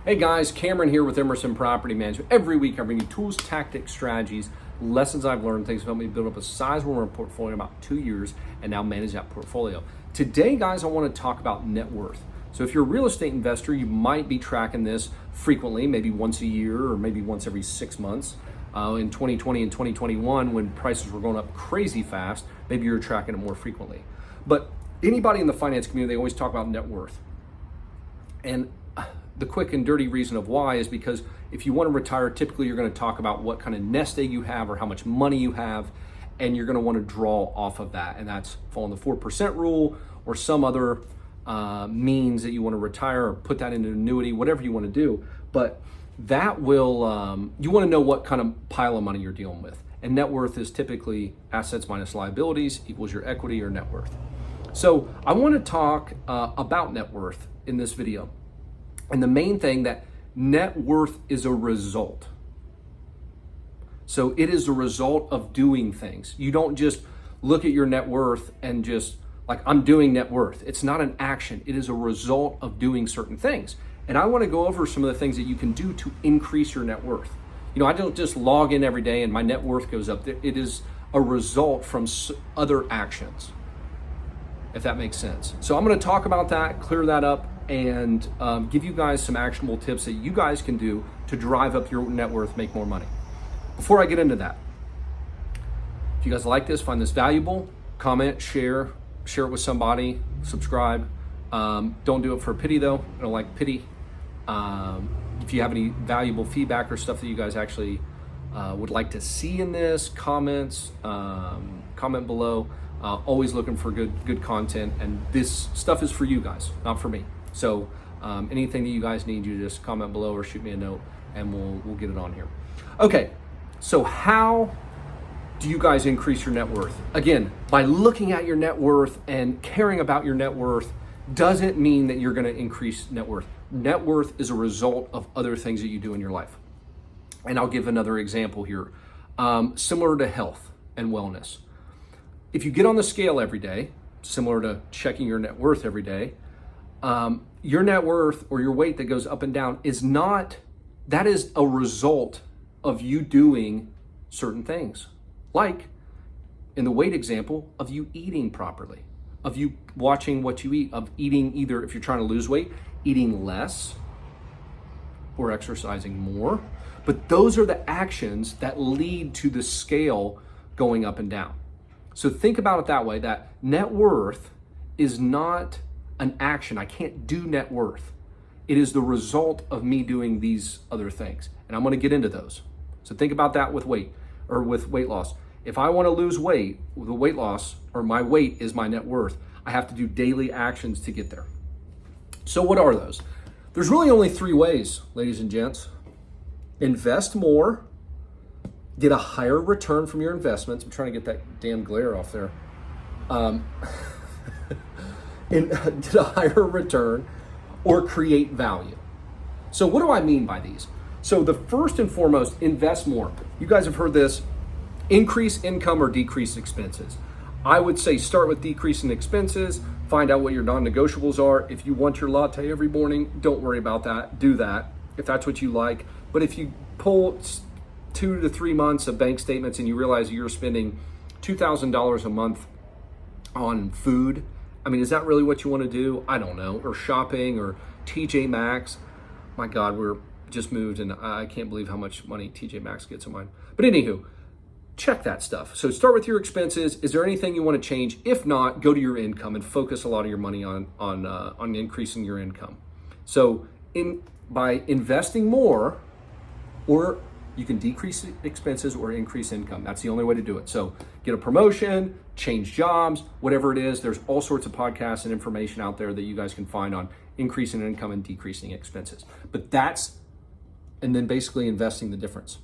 Hey guys, Cameron here with Emerson Property Management. Every week I bring you tools, tactics, strategies, lessons I've learned, things that helped me build up a sizable portfolio in about 2 years and now manage that portfolio. Today, guys, I want to talk about net worth. So if you're a real estate investor, you might be tracking this frequently, maybe once a year or maybe once every 6 months. In 2020 and 2021, when prices were going up crazy fast, maybe you're tracking it more frequently. But anybody in the finance community, they always talk about net worth. And the quick and dirty reason of why is because if you want to retire, typically you're going to talk about what kind of nest egg you have or how much money you have, and you're going to want to draw off of that. And that's following the 4% rule or some other means that you want to retire or put that into an annuity, whatever you want to do. But that will, you want to know what kind of pile of money you're dealing with. And net worth is typically assets minus liabilities equals your equity or net worth. So I want to talk about net worth in this video. And the main thing that net worth is a result. So it is a result of doing things. You don't just look at your net worth and just like, I'm doing net worth. It's not an action. It is a result of doing certain things. And I want to go over some of the things that you can do to increase your net worth. You know, I don't just log in every day and my net worth goes up. It is a result from other actions, if that makes sense. So I'm going to talk about that, clear that up, and give you guys some actionable tips that you guys can do to drive up your net worth, make more money. Before I get into that, if you guys like this, find this valuable, comment, share it with somebody, subscribe. Don't do it for pity though. I don't like pity. If you have any valuable feedback or stuff that you guys actually would like to see in this, comments, comment below. Always looking for good content, and this stuff is for you guys, not for me. So anything that you guys need, you just comment below or shoot me a note, and we'll get it on here. Okay, so how do you guys increase your net worth? Again, by looking at your net worth and caring about your net worth doesn't mean that you're going to increase net worth. Net worth is a result of other things that you do in your life. And I'll give another example here, similar to health and wellness. If you get on the scale every day, similar to checking your net worth every day, your net worth or your weight that goes up and down that is a result of you doing certain things. Like in the weight example of you eating properly, of you watching what you eat, of eating either, if you're trying to lose weight, eating less or exercising more. But those are the actions that lead to the scale going up and down. So think about it that way, that net worth is not an action. I can't do net worth. It is the result of me doing these other things. And I'm going to get into those. So think about that with weight or with weight loss. If I want to lose weight, the weight loss or my weight is my net worth. I have to do daily actions to get there. So what are those? There's really only 3 ways, ladies and gents. Invest more, get a higher return from your investments. I'm trying to get that damn glare off there. Get a higher return or create value. So what do I mean by these? So the first and foremost, invest more. You guys have heard this, increase income or decrease expenses. I would say start with decreasing expenses, find out what your non-negotiables are. If you want your latte every morning, don't worry about that, do that if that's what you like. But if you pull 2 to 3 months of bank statements and you realize you're spending $2,000 a month on food, I mean, is that really what you want to do? I don't know. Or shopping or TJ Maxx. My God, we're just moved and I can't believe how much money TJ Maxx gets on mine. But anywho, check that stuff. So start with your expenses. Is there anything you want to change? If not, go to your income and focus a lot of your money on increasing your income. So by investing more, or you can decrease expenses or increase income. That's the only way to do it. So get a promotion, change jobs, whatever it is. There's all sorts of podcasts and information out there that you guys can find on increasing income and decreasing expenses. And then basically investing the difference.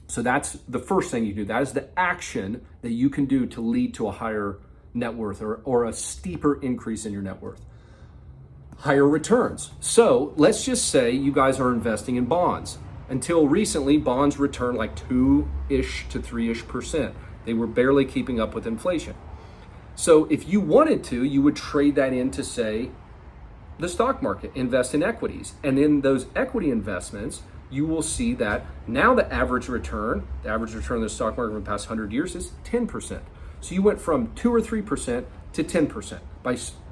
So that's the first thing you do. That is the action that you can do to lead to a higher net worth or a steeper increase in your net worth. Higher returns. So let's just say you guys are investing in bonds. Until recently, bonds returned like 2-ish to 3-ish%. They were barely keeping up with inflation. So if you wanted to, you would trade that into, say, the stock market, invest in equities. And in those equity investments, you will see that now the average return of the stock market over the past 100 years is 10%. So you went from 2 or 3% to 10%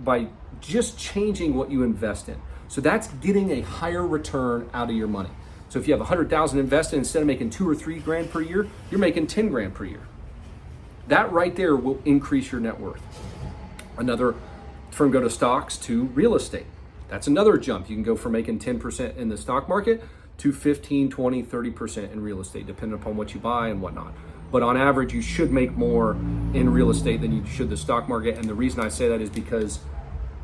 by just changing what you invest in. So that's getting a higher return out of your money. So if you have 100,000 invested, instead of making 2 or 3 grand per year, you're making 10 grand per year. That right there will increase your net worth. Another, from go to stocks to real estate. That's another jump. You can go from making 10% in the stock market to 15, 20, 30% in real estate, depending upon what you buy and whatnot. But on average, you should make more in real estate than you should the stock market. And the reason I say that is because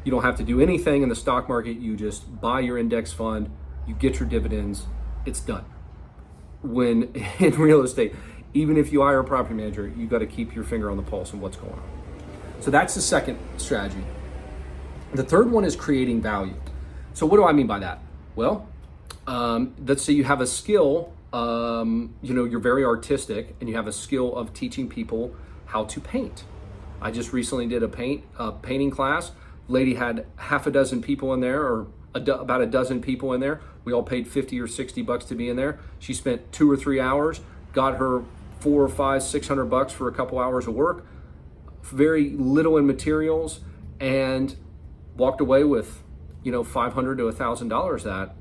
you don't have to do anything in the stock market. You just buy your index fund, you get your dividends, it's done. When in real estate, even if you hire a property manager, you got to keep your finger on the pulse of what's going on. So that's the second strategy. The third one is creating value. So what do I mean by that? Well, let's say you have a skill, you're very artistic and you have a skill of teaching people how to paint. I just recently did a painting class. Lady had half a dozen people in there, or about a dozen people in there. We all paid 50 or 60 bucks to be in there. She spent 2 or 3 hours, got her 4 or 5, 600 bucks for a couple hours of work, very little in materials, and walked away with, $500 to $1,000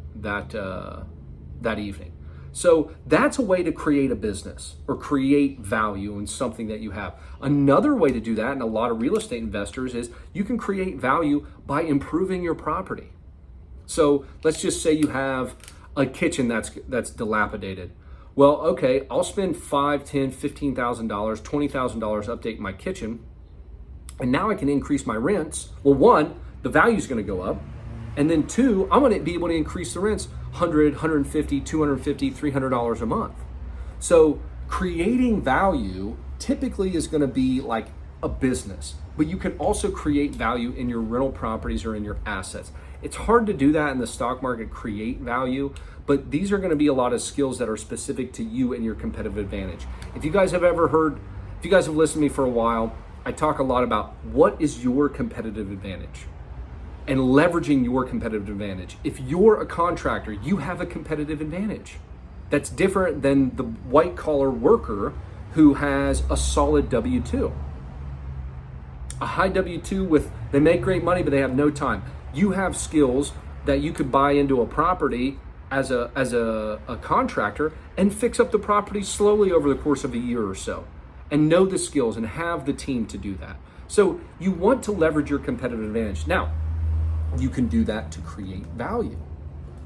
that evening. So that's a way to create a business or create value in something that you have. Another way to do that, and a lot of real estate investors, is you can create value by improving your property. So let's just say you have a kitchen that's dilapidated. Well, okay, I'll spend $5,000, $10,000, $15,000, $20,000 updating my kitchen, and now I can increase my rents. Well, one, the value is going to go up. And then 2, I'm going to be able to increase the rents $100, $150, $250, $300 a month. So creating value typically is going to be like a business, but you can also create value in your rental properties or in your assets. It's hard to do that in the stock market, create value, but these are going to be a lot of skills that are specific to you and your competitive advantage. If you guys have listened to me for a while, I talk a lot about what is your competitive advantage and leveraging your competitive advantage. If you're a contractor, you have a competitive advantage. That's different than the white collar worker who has a solid W-2. A high W-2 they make great money, but they have no time. You have skills that you could buy into a property as a contractor and fix up the property slowly over the course of a year or so, and know the skills and have the team to do that. So you want to leverage your competitive advantage. Now, you can do that to create value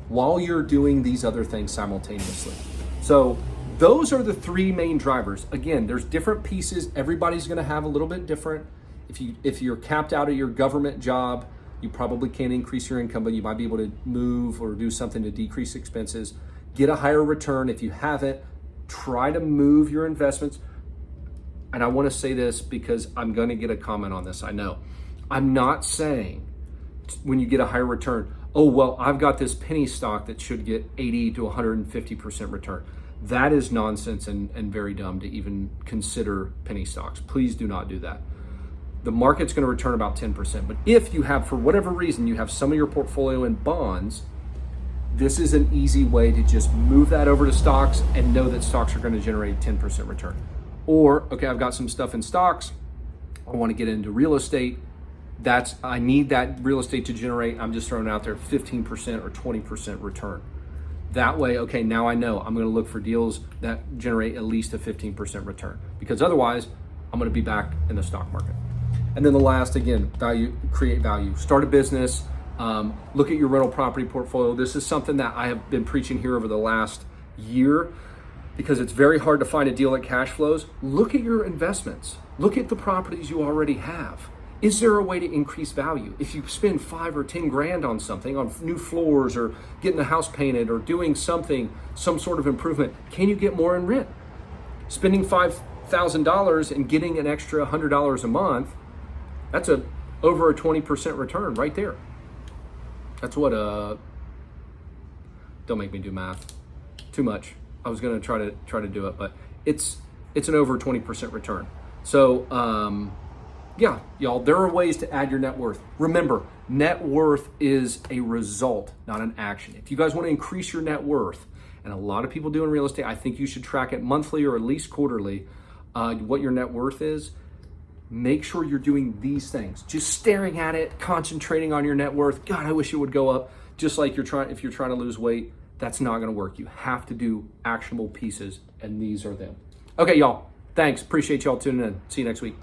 while you're doing these other things simultaneously. So those are the 3 main drivers. Again, there's different pieces. Everybody's going to have a little bit different. If you're capped out of your government job, you probably can't increase your income, but you might be able to move or do something to decrease expenses, get a higher return. If you haven't, try to move your investments. And I want to say this because I'm going to get a comment on this. I know. I'm not saying when you get a higher return, oh, well, I've got this penny stock that should get 80 to 150% return. That is nonsense and very dumb to even consider penny stocks. Please do not do that. The market's going to return about 10%. But if you have, for whatever reason, you have some of your portfolio in bonds, this is an easy way to just move that over to stocks and know that stocks are going to generate 10% return. Or, okay, I've got some stuff in stocks. I want to get into real estate. I need that real estate to generate, I'm just throwing it out there, 15% or 20% return. That way, okay, now I know I'm going to look for deals that generate at least a 15% return, because otherwise I'm going to be back in the stock market. And then the last, again, value, create value. Start a business, look at your rental property portfolio. This is something that I have been preaching here over the last year because it's very hard to find a deal that cash flows. Look at your investments. Look at the properties you already have. Is there a way to increase value? If you spend 5 or 10 grand on something, on new floors or getting the house painted or doing something, some sort of improvement, can you get more in rent? Spending $5,000 and getting an extra $100 a month, that's over a 20% return right there. That's what don't make me do math too much. I was going to try to do it, but it's an over 20% return. So Yeah, y'all, there are ways to add your net worth. Remember, net worth is a result, not an action. If you guys want to increase your net worth, and a lot of people do in real estate, I think you should track it monthly or at least quarterly, what your net worth is. Make sure you're doing these things. Just staring at it, concentrating on your net worth. God, I wish it would go up. Just like if you're trying to lose weight, that's not going to work. You have to do actionable pieces, and these are them. Okay, y'all. Thanks. Appreciate y'all tuning in. See you next week.